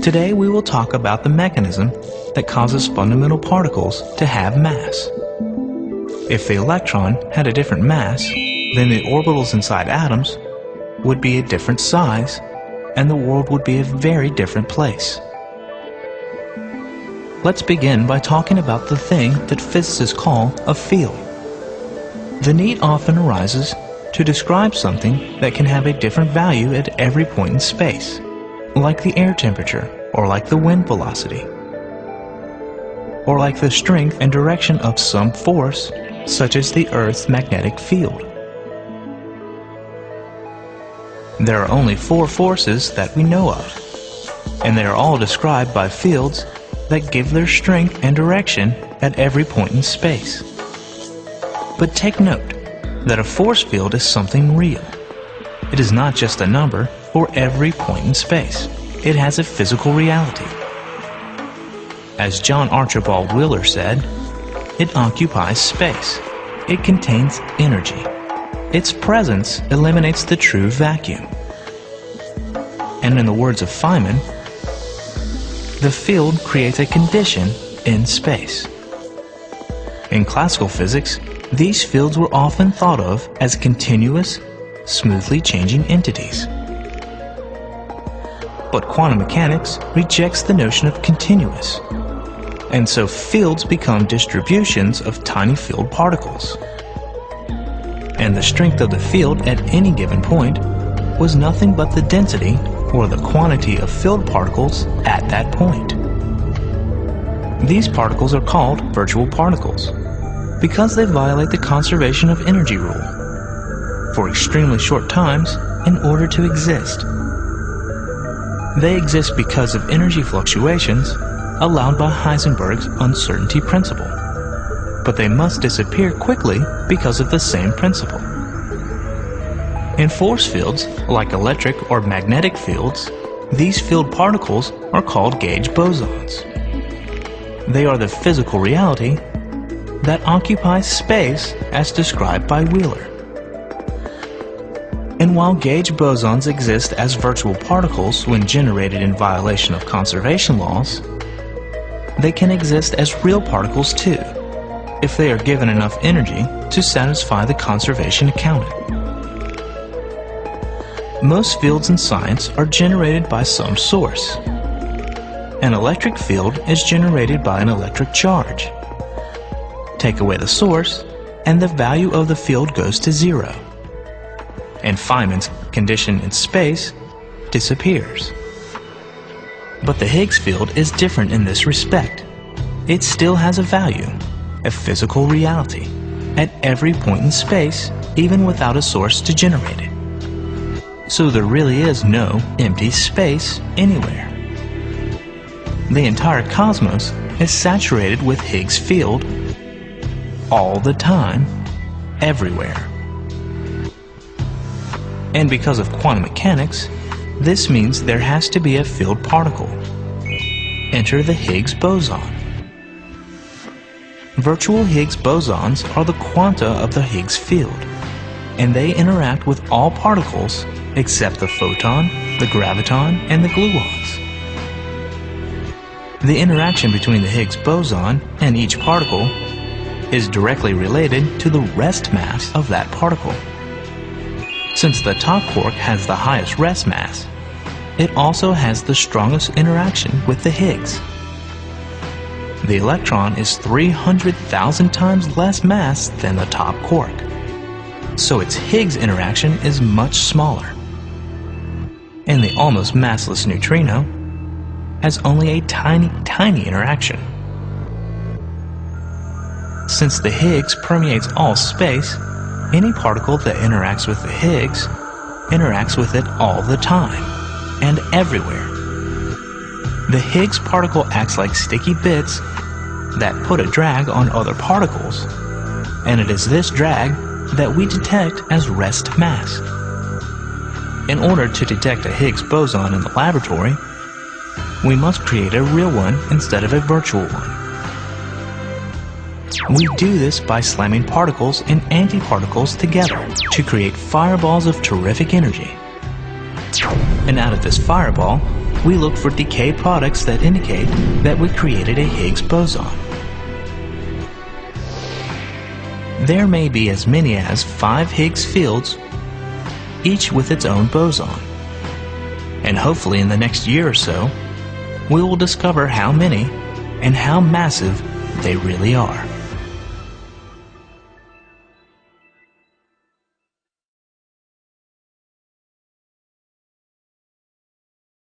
Today we will talk about the mechanism that causes fundamental particles to have mass. If the electron had a different mass, then the orbitals inside atoms would be a different size, and the world would be a very different place. Let's begin by talking about the thing that physicists call a field. The need often arises to describe something that can have a different value at every point in space, like the air temperature, or like the wind velocity, or like the strength and direction of some force, such as the Earth's magnetic field. There are only 4 forces that we know of, and they are all described by fields that give their strength and direction at every point in space. But take note that a force field is something real. It is not just a number for every point in space. It has a physical reality. As John Archibald Wheeler said, it occupies space. It contains energy. Its presence eliminates the true vacuum. And in the words of Feynman, the field creates a condition in space. In classical physics, these fields were often thought of as continuous, smoothly changing entities. But quantum mechanics rejects the notion of continuous, and so fields become distributions of tiny field particles. And the strength of the field at any given point was nothing but the density or the quantity of field particles at that point. These particles are called virtual particles because they violate the conservation of energy rule for extremely short times in order to exist. They exist because of energy fluctuations allowed by Heisenberg's uncertainty principle, but they must disappear quickly because of the same principle. In force fields, like electric or magnetic fields, these field particles are called gauge bosons. They are the physical reality that occupies space as described by Wheeler. And while gauge bosons exist as virtual particles when generated in violation of conservation laws, they can exist as real particles too, if they are given enough energy to satisfy the conservation accounting. Most fields in science are generated by some source. An electric field is generated by an electric charge. Take away the source, and the value of the field goes to 0. And Feynman's condition in space disappears. But the Higgs field is different in this respect. It still has a value, a physical reality, at every point in space, even without a source to generate it. So there really is no empty space anywhere. The entire cosmos is saturated with Higgs field all the time, everywhere. And because of quantum mechanics, this means there has to be a field particle. Enter the Higgs boson. Virtual Higgs bosons are the quanta of the Higgs field, and they interact with all particles except the photon, the graviton, and the gluons. The interaction between the Higgs boson and each particle is directly related to the rest mass of that particle. Since the top quark has the highest rest mass, it also has the strongest interaction with the Higgs. The electron is 300,000 times less mass than the top quark, so its Higgs interaction is much smaller. And the almost massless neutrino has only a tiny interaction. Since the Higgs permeates all space, any particle that interacts with the Higgs interacts with it all the time and everywhere. The Higgs particle acts like sticky bits that put a drag on other particles, and it is this drag that we detect as rest mass. In order to detect a Higgs boson in the laboratory, we must create a real one instead of a virtual one. We do this by slamming particles and antiparticles together to create fireballs of terrific energy. And out of this fireball, we look for decay products that indicate that we created a Higgs boson. There may be as many as 5 Higgs fields, each with its own boson. And hopefully in the next year or so, we will discover how many and how massive they really are.